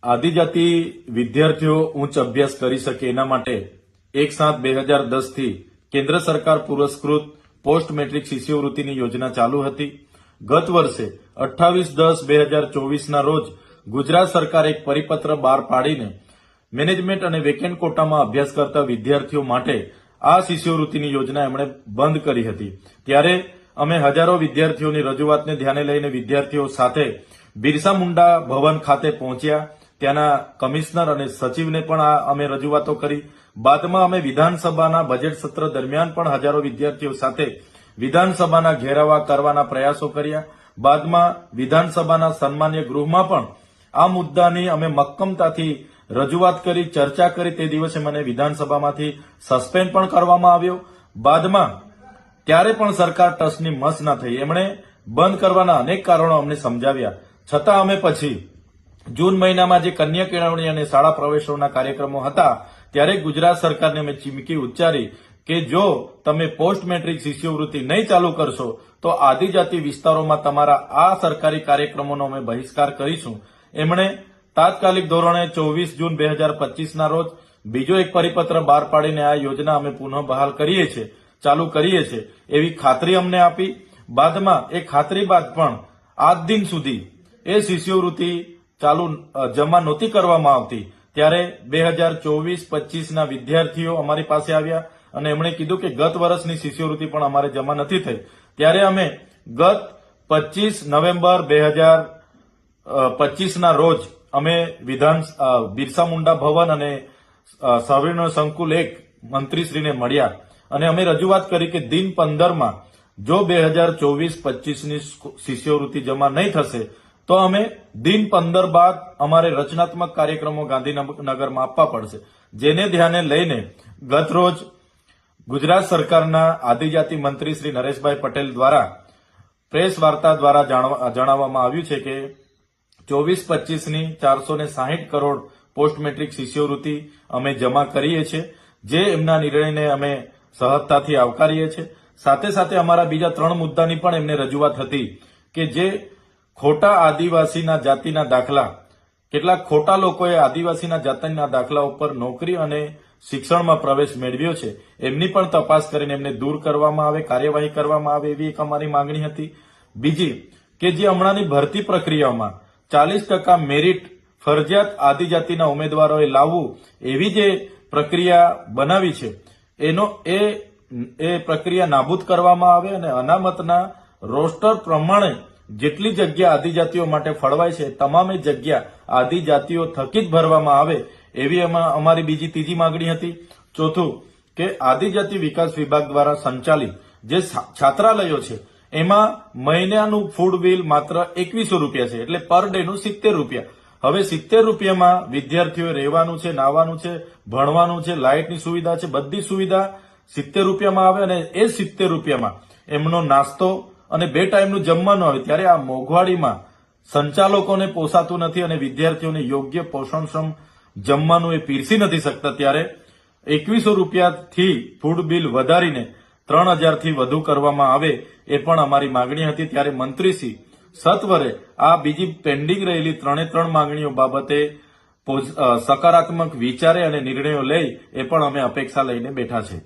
આદિજાતિ વિદ્યાર્થીઓ ઉચ્ચ અભ્યાસ કરી શકે એના માટે 1/7/2010 થી કેન્દ્ર સરકાર પુરસ્કૃત પોસ્ટ મેટ્રિક શિષ્યવૃત્તિની યોજના ચાલુ હતી. ગત વર્ષે 28/10/2024 ના રોજ ગુજરાત સરકારે એક પરિપત્ર બહાર પાડીને મેનેજમેન્ટ અને વેકેન્ટ કોટામાં અભ્યાસ કરતા વિદ્યાર્થીઓ માટે આ શિષ્યવૃત્તિની યોજના એમણે બંધ કરી હતી. ત્યારે અમે હજારો વિદ્યાર્થીઓની રજૂઆતને ધ્યાને લઈને વિદ્યાર્થીઓ સાથે બિરસા મુંડા ભવન ખાતે પહોંચ્યા. ત્યાંના કમિશનર અને સચિવને પણ અમે રજૂઆતો કરી. બાદમાં અમે વિધાનસભાના બજેટ સત્ર દરમિયાન પણ હજારો વિદ્યાર્થીઓ સાથે વિધાનસભાના ઘેરાવા કરવાના પ્રયાસો કર્યા. બાદમાં વિધાનસભાના સન્માન્ય ગૃહમાં પણ આ મુદ્દાની અમે મક્કમતાથી રજૂઆત કરી, ચર્ચા કરી. તે દિવસે મને વિધાનસભામાંથી સસ્પેન્ડ પણ કરવામાં આવ્યો. બાદમાં ત્યારે પણ સરકાર ટસની મસ ના થઈ. એમણે બંધ કરવાના અનેક કારણો અમને સમજાવ્યા. છતાં અમે પછી જૂન મહિનામાં જે કન્યા કેળવણી અને શાળા પ્રવેશોના કાર્યક્રમો હતા ત્યારે ગુજરાત સરકારને અમે ચીમકી ઉચ્ચારી કે જો તમે પોસ્ટ મેટ્રિક શિષ્યવૃત્તિ નહીં ચાલુ કરશો તો આદિજાતિ વિસ્તારોમાં તમારા આ સરકારી કાર્યક્રમોનો અમે બહિષ્કાર કરીશું. એમણે તાત્કાલિક ધોરણે 24 જૂન 2025 ના રોજ બીજો એક પરિપત્ર બહાર પાડીને આ યોજના અમે પુનઃ બહાલ કરીએ છીએ, ચાલુ કરીએ છીએ એવી ખાતરી અમને આપી. બાદમાં એ ખાતરી બાદ પણ આજ દિન સુધી એ શિષ્યવૃત્તિ ચાલુ જમા નહોતી કરવામાં આવતી. ત્યારે 2024-25 ના વિદ્યાર્થીઓ અમારી પાસે આવ્યા અને એમણે કીધું કે ગત વર્ષની શિષ્યવૃત્તિ પણ અમારે જમા નથી થઈ. ત્યારે અમે ગત 25 નવેમ્બર 2025 ના રોજ અમે બિરસા મુંડા ભવન અને સર્વેનો સંકુલ 1 મંત્રીશ્રીને મળ્યા અને અમે રજૂઆત કરી કે દિન 15માં જો 2024-25 ની શિષ્યવૃત્તિ જમા નહીં થશે તો અમે દિન 15 બાદ અમારે રચનાત્મક કાર્યક્રમો ગાંધીનગરમાં આપવા પડશે. જેને ધ્યાને લઈને ગત રોજ ગુજરાત સરકારના આદિજાતિ મંત્રી શ્રી નરેશભાઈ પટેલ દ્વારા પ્રેસ વાર્તા દ્વારા જણાવવામાં આવ્યું છે કે 24-25 ની 460 કરોડ પોસ્ટ મેટ્રિક શિષ્યવૃત્તિ અમે જમા કરીએ છીએ, જે એમના નિર્ણયને અમે સહજતાથી આવકારીએ છીએ. સાથે સાથે અમારા બીજા 3 મુદ્દાની પણ એમને રજૂઆત હતી કે જે ખોટા આદિવાસીના જાતિના દાખલા, કેટલાક ખોટા લોકોએ આદિવાસીના જાતિના દાખલા ઉપર નોકરી અને શિક્ષણમાં પ્રવેશ મેળવ્યો છે, એમની પણ તપાસ કરીને એમને દૂર કરવામાં આવે, કાર્યવાહી કરવામાં આવે એવી એક અમારી માંગણી હતી. બીજી કે જે હમણાંની ભરતી પ્રક્રિયામાં 40% મેરિટ ફરજિયાત આદિજાતિના ઉમેદવારોએ લાવવું એવી જે પ્રક્રિયા બનાવી છે એ પ્રક્રિયા નાબૂદ કરવામાં આવે અને અનામતના રોસ્ટર પ્રમાણે જેટલી જગ્યા આદિજાતિઓ માટે ફળવાય છે તમામે જગ્યા આદિજાતિઓ થકી જ ભરવામાં આવે એવી અમારી બીજી ત્રીજી માંગણી હતી. ચોથું કે આદિજાતિ વિકાસ વિભાગ દ્વારા સંચાલિત જે છાત્રાલયો છે એમાં મહિનાનું ફૂડ બિલ માત્ર 2100 રૂપિયા છે, એટલે પર ડેનું 70 રૂપિયા. હવે 70 રૂપિયામાં વિદ્યાર્થીઓ રહેવાનું છે, નાવાનું છે, ભણવાનું છે, લાઇટની સુવિધા છે, બધી સુવિધા 70 રૂપિયામાં આવે અને એ 70 રૂપિયામાં એમનો નાસ્તો અને 2 ટાઈમનું જમવાનું આવે. ત્યારે આ મોંઘવાડીમાં સંચાલકોને પોસાતું નથી અને વિદ્યાર્થીઓને યોગ્ય પોષણક્ષમ જમવાનું એ પીરસી નથી શકતા. ત્યારે 2100 રૂપિયાથી ફૂડ બિલ વધારીને 3000 થી વધુ કરવામાં આવે એ પણ અમારી માંગણી હતી. ત્યારે મંત્રીશ્રી સત્વરે આ બીજી પેન્ડિંગ રહેલી 3 માંગણીઓ બાબતે સકારાત્મક વિચારે અને નિર્ણયો લઈ એ પણ અમે અપેક્ષા લઈને બેઠા છે.